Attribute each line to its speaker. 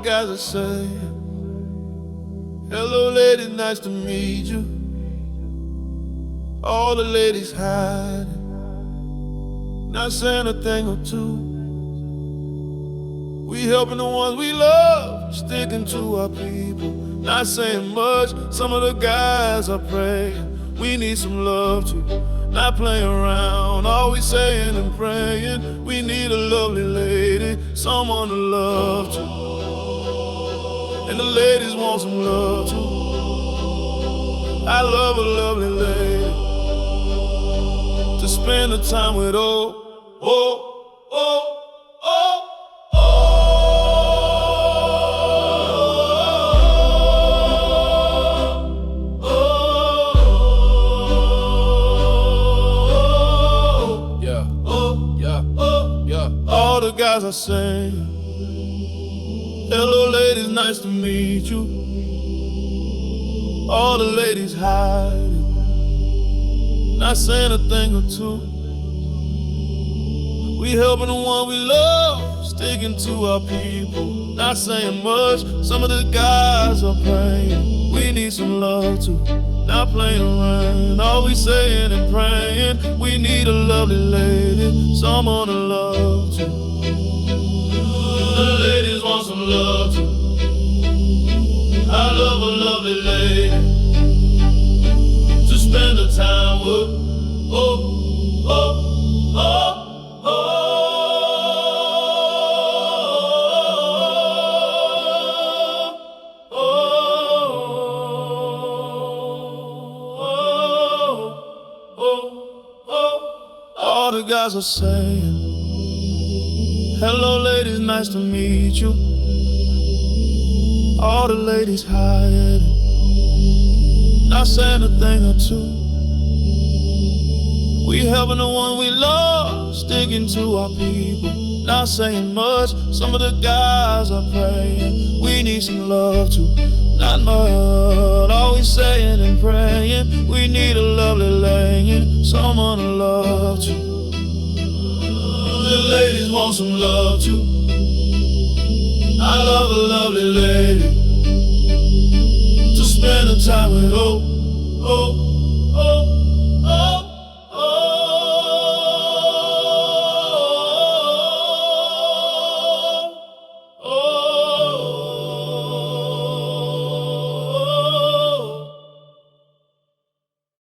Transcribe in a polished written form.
Speaker 1: guys are saying, hello lady, nice to meet you. All the ladies hiding, not saying a thing or two. We helping the ones we love, sticking to our people, not saying much. Some of the guys are praying, we need some love too, not playing around, always saying and praying. We need a lovely lady, someone to love too, and the ladies want some love too. I love a lovely lady to spend the time with. Oh, oh, oh, oh. All the guys are saying, hello ladies, nice to meet you. All the ladies hiding, not saying a thing or two. We helping the one we love, sticking to our people, not saying much. Some of the guys are praying, we need some love too, not playing around, always saying and praying. We need a lovely lady, someone to love too. The ladies want some love too. I love a lovely lady to spend the time with. Oh, oh, oh, oh. All the guys are saying, hello ladies, nice to meet you. All the ladies hiding, not saying a thing or two. We helping the one we love, sticking to our people, not saying much. Some of the guys are praying, we need some love too, not much. Always saying and praying, we need a lovely lady, someone to love too. The ladies want some love too. I love a lovely lady to spend the time with. Oh,